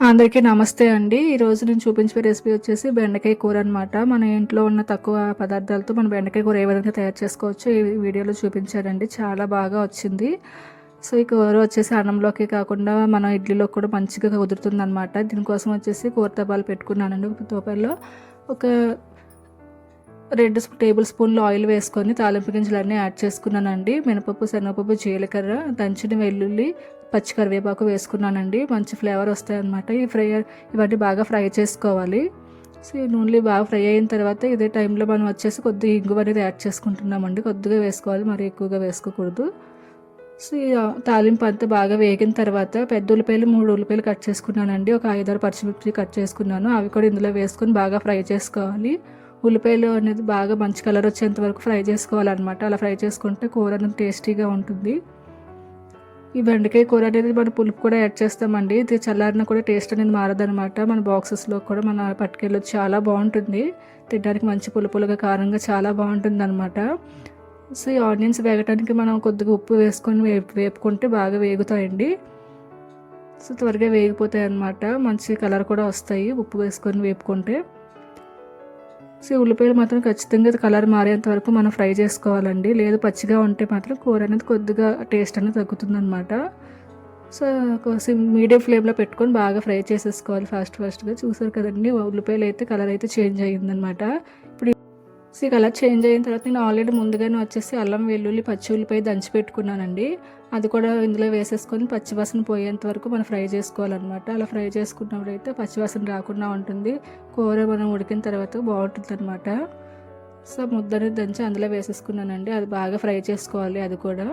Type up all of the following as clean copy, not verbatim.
అందరికీ నమస్తే అండి. ఈరోజు నేను చూపించే రెసిపీ వచ్చేసి బెండకాయ కూర అనమాట. మన ఇంట్లో ఉన్న తక్కువ పదార్థాలతో మనం బెండకాయ కూర ఏ విధంగా తయారు చేసుకోవచ్చో ఈ వీడియోలో చూపించానండి. చాలా బాగా వచ్చింది. సో ఈ కూర వచ్చేసి అన్నంలోకి కాకుండా మన ఇడ్లీలోకి కూడా మంచిగా కుదురుతుందనమాట. దీనికోసం వచ్చేసి కూర తపాలు పెట్టుకున్నానండి. ఒక తోపల్లో ఒక 2 టేబుల్ స్పూన్లు ఆయిల్ వేసుకొని తాలింపు గింజలన్నీ యాడ్ చేసుకున్నానండి. మినపప్పు, శనగపప్పు, జీలకర్ర, దంచిన వెల్లుల్లి, పచ్చి కరివేపాకు వేసుకున్నానండి. మంచి ఫ్లేవర్ వస్తాయన్నమాట. ఇవన్నీ బాగా ఫ్రై చేసుకోవాలి. సో ఈ నూనెలు బాగా ఫ్రై అయిన తర్వాత ఇదే టైంలో మనం వచ్చేసి కొద్దిగా ఇంగువ అనేది యాడ్ చేసుకుంటున్నామండి. కొద్దిగా వేసుకోవాలి, మరి ఎక్కువగా వేసుకోకూడదు. సో ఈ తాలింపు అంతా బాగా వేగిన తర్వాత పెద్ద ఉల్లిపాయలు 3 ఉల్లిపాయలు కట్ చేసుకున్నానండి. ఒక 5-6 పచ్చిమిర్చి కట్ చేసుకున్నాను. అవి కూడా ఇందులో వేసుకొని బాగా ఫ్రై చేసుకోవాలి. ఉల్లిపాయలు అనేది బాగా మంచి కలర్ వచ్చేంత వరకు ఫ్రై చేసుకోవాలన్నమాట. అలా ఫ్రై చేసుకుంటే కూర అనేది టేస్టీగా ఉంటుంది. ఈ బెండకాయ కూర అనేది మనం పులుపు కూడా యాడ్ చేస్తామండి. ఇది చల్లారిన కూడా టేస్ట్ అనేది మారదనమాట. మన బాక్సెస్లో కూడా మన పట్టుకెళ్ళి చాలా బాగుంటుంది. తినడానికి మంచి పులుపులుగా కారంగా చాలా బాగుంటుంది అనమాట. సో ఈ ఆనియన్స్ వేగటానికి మనం కొద్దిగా ఉప్పు వేసుకొని వేపుకుంటే బాగా వేగుతాయండి. సో త్వరగా వేగిపోతాయి అన్నమాట. మంచి కలర్ కూడా వస్తాయి ఉప్పు వేసుకొని వేపుకుంటే. సో ఉల్లిపాయలు మాత్రం ఖచ్చితంగా కలర్ మారేంత వరకు మనం ఫ్రై చేసుకోవాలండి. లేదు పచ్చిగా ఉంటే మాత్రం కూర అనేది కొద్దిగా టేస్ట్ అనేది తగ్గుతుందన్నమాట. సో మీడియం ఫ్లేమ్లో పెట్టుకొని బాగా ఫ్రై చేసేసుకోవాలి ఫాస్ట్గా. చూసారు కదండి, ఉల్లిపాయలు అయితే కలర్ అయితే చేంజ్ అయ్యిందనమాట. ఇప్పుడు సో ఈ కలర్ చేంజ్ అయిన తర్వాత నేను ఆల్రెడీ ముందుగానే వచ్చేసి అల్లం, వెల్లుల్లి, పచ్చి ఉల్లిపాయ దంచి పెట్టుకున్నానండి. అది కూడా ఇందులో వేసేసుకొని పచ్చివాసన పోయేంత వరకు మనం ఫ్రై చేసుకోవాలన్నమాట. అలా ఫ్రై చేసుకున్నప్పుడు అయితే పచ్చివాసన రాకుండా ఉంటుంది. కూర మనం ఉడికిన తర్వాత బాగుంటుంది అనమాట. సో ముద్దని దంచి అందులో వేసేసుకున్నానండి. అది బాగా ఫ్రై చేసుకోవాలి అది కూడా.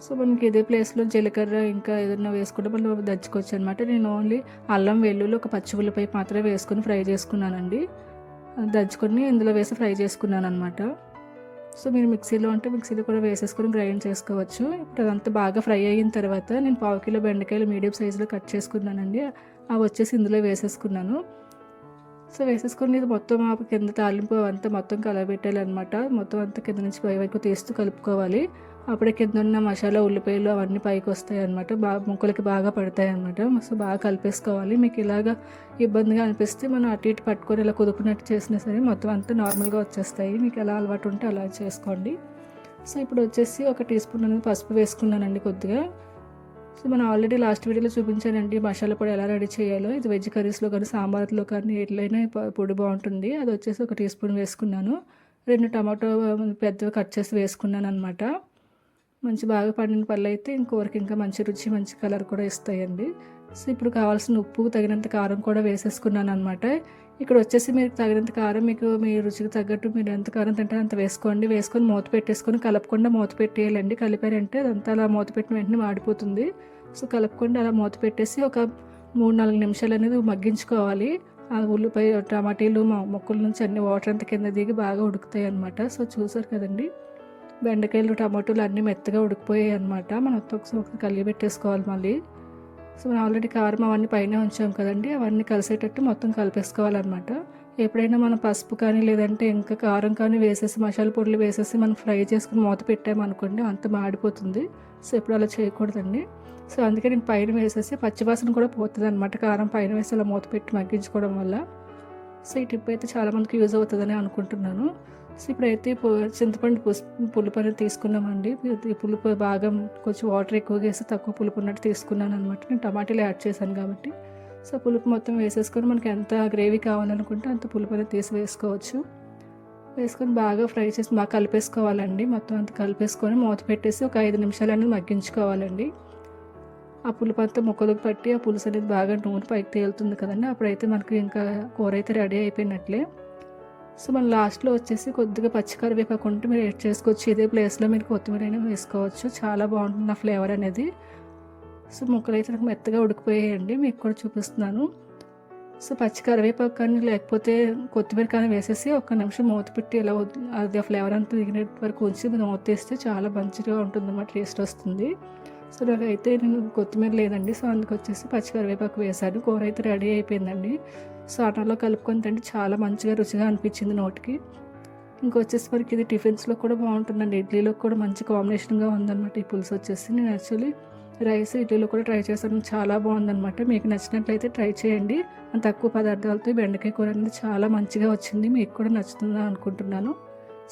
సో మనకి ఇదే ప్లేస్లో జీలకర్ర ఇంకా ఏదైనా వేసుకుంటే మనం దంచుకోవచ్చు అనమాట. నేను ఓన్లీ అల్లం, వెల్లుల్లి, ఒక పచ్చి ఉల్లిపాయ మాత్రమే వేసుకొని ఫ్రై చేసుకున్నానండి. దంచుకొని ఇందులో వేసి ఫ్రై చేసుకున్నాను అనమాట. సో మీరు మిక్సీలో ఉంటే మిక్సీలో కూడా వేసేసుకొని గ్రైండ్ చేసుకోవచ్చు. ఇప్పుడు అదంతా బాగా ఫ్రై అయిన తర్వాత నేను 1/2 కిలో బెండకాయలు మీడియం సైజులో కట్ చేసుకున్నానండి. అవి వచ్చేసి ఇందులో వేసేసుకున్నాను. సో వేసేసుకొని ఇది మొత్తం కింద తాలింపు అంతా మొత్తం కలబెట్టాలన్నమాట. మొత్తం అంతా కింద నుంచి పై వరకు తీస్తూ కలుపుకోవాలి. అప్పుడే కింద ఉన్న మసాలా, ఉల్లిపాయలు అవన్నీ పైకి వస్తాయి అనమాట. ముక్కలకి బాగా పడతాయి అనమాట. సో బాగా కలిపేసుకోవాలి. మీకు ఇలాగా ఇబ్బందిగా అనిపిస్తే మనం అటు ఇటు పట్టుకొని ఇలా కుదుపునట్టు చేసినా సరే మొత్తం అంతా నార్మల్గా వచ్చేస్తాయి. మీకు ఎలా అలవాటు ఉంటే అలా చేసుకోండి. సో ఇప్పుడు వచ్చేసి 1 టీ స్పూన్ అనేది పసుపు వేసుకున్నానండి కొద్దిగా. సో మనం ఆల్రెడీ లాస్ట్ వీడియోలో చూపించానండి మసాలా పొడి ఎలా రెడీ చేయాలో. ఇది వెజ్ కర్రీస్లో కానీ సాంబార్లో కానీ ఎట్లయినా పొడి బాగుంటుంది. అది వచ్చేసి 1 టీ స్పూన్ వేసుకున్నాను. 2 టమాటో పెద్దవి కట్ చేసి వేసుకున్నాను అనమాట. మంచి బాగా పండిన పళ్ళు అయితే ఇంకొకరికి ఇంకా మంచి రుచి, మంచి కలర్ కూడా ఇస్తాయండి. సో ఇప్పుడు కావాల్సిన ఉప్పు, తగినంత కారం కూడా వేసేసుకున్నాను అనమాట. ఇక్కడ వచ్చేసి మీరు తగినంత కారం మీకు మీ రుచికి తగ్గట్టు మీరు ఎంత కారం తింటారో అంత వేసుకోండి. వేసుకొని మూత పెట్టేసుకొని కలపకుండా మూత పెట్టేయాలండి. కలిపారంటే అదంతా అలా మూత పెట్టిన వెంటనే మాడిపోతుంది. సో కలపకుండా అలా మూత పెట్టేసి ఒక 3-4 నిమిషాలు అనేది మగ్గించుకోవాలి. ఆ ఉల్లిపాయ, టమాటీలు మొక్కల నుంచి అన్ని వాటర్ అంతా కింద దిగి బాగా ఉడుకుతాయి అనమాట. సో చూసారు కదండి, బెండకాయలు, టమాటోలు అన్నీ మెత్తగా ఉడికిపోయాయి అనమాట. మనం ఒకసారి కలిగి పెట్టేసుకోవాలి మళ్ళీ. సో మనం ఆల్రెడీ కారం అవన్నీ పైన ఉంచాం కదండి, అవన్నీ కలిసేటట్టు మొత్తం కలిపేసుకోవాలన్నమాట. ఎప్పుడైనా మనం పసుపు కానీ లేదంటే ఇంకా కారం కానీ వేసేసి మసాలా పొడులు వేసేసి మనం ఫ్రై చేసుకుని మూత పెట్టామనుకోండి అంత మాడిపోతుంది. సో ఎప్పుడు అలా చేయకూడదండి. సో అందుకే నేను పైన వేసేసి పచ్చివాసన కూడా పోతుంది అనమాట. కారం పైన వేసి అలా మూత పెట్టి మగ్గించుకోవడం వల్ల. సో ఈ టిప్ అయితే చాలామందికి యూజ్ అవుతుందని అనుకుంటున్నాను. సో ఇప్పుడైతే చింతపండు పులుపు అనేది తీసుకున్నామండి. ఈ పులుపు బాగా కొంచెం వాటర్ ఎక్కువగా వేసి తక్కువ పులుపు ఉన్నట్టు తీసుకున్నాను అనమాట. నేను టమాటాలు యాడ్ చేశాను కాబట్టి. సో పులుపు మొత్తం వేసేసుకొని మనకి ఎంత గ్రేవీ కావాలనుకుంటే అంత పులుపు అనేది తీసి వేసుకోవచ్చు. వేసుకొని బాగా ఫ్రై చేసి బాగా కలిపేసుకోవాలండి. మొత్తం అంతా కలిపేసుకొని మూత పెట్టేసి ఒక 5 నిమిషాలు అనేది మగ్గించుకోవాలండి. ఆ పులుపు అంతా ముక్కలకు పట్టి ఆ పులుసు అనేది బాగా నూనె పైకి తేలుతుంది కదండి. అప్పుడైతే మనకి ఇంకా కూర అయితే రెడీ అయిపోయినట్లే. సో మన లాస్ట్లో వచ్చేసి కొద్దిగా పచ్చి కరివేపాకు ఉంటే మీరు యాడ్ చేసుకోవచ్చు. ఇదే ప్లేస్లో మీరు కొత్తిమీర అయినా వేసుకోవచ్చు. చాలా బాగుంటుంది ఆ ఫ్లేవర్ అనేది. సో ముక్కలు అయితే నాకు మెత్తగా ఉడికిపోయాయండి, మీకు కూడా చూపిస్తున్నాను. సో పచ్చి కరివేపాకు కానీ లేకపోతే కొత్తిమీర కానీ వేసేసి 1 నిమిషం మూత పెట్టి ఇలా అది ఆ ఫ్లేవర్ అంతా దిగినట్టు వరకు ఉంచి మూత తీస్తే చాలా మంచిగా ఉంటుంది అన్నమాట, టేస్ట్ వస్తుంది. సో నాకైతే నేను కొత్తిమీర లేదండి. సో అందుకు వచ్చేసి పచ్చి కరివేపాకు వేసాను. కూర అయితే రెడీ అయిపోయిందండి. సో అన్నంలో కలుపుకొని తింటే చాలా మంచిగా రుచిగా అనిపించింది నోటికి. ఇంకొచ్చేసి మనకి ఇది టిఫిన్స్లో కూడా బాగుంటుందండి. ఇడ్లీలో కూడా మంచి కాంబినేషన్గా ఉందన్నమాట ఈ పులుసు వచ్చేసి. నేను యాక్చువల్లీ రైస్ ఇడ్లీలో కూడా ట్రై చేశాను, చాలా బాగుందనమాట. మీకు నచ్చినట్లయితే ట్రై చేయండి. తక్కువ పదార్థాలతో ఈ బెండకాయ కూర అనేది చాలా మంచిగా వచ్చింది. మీకు కూడా నచ్చుతుందని అనుకుంటున్నాను.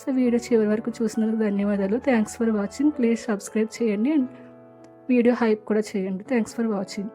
సో వీడియో చివరి వరకు చూసినందుకు ధన్యవాదాలు. Thanks for watching. Please subscribe చేయండి అండ్ వీడియో హైప్ కూడా చేయండి. Thanks for watching.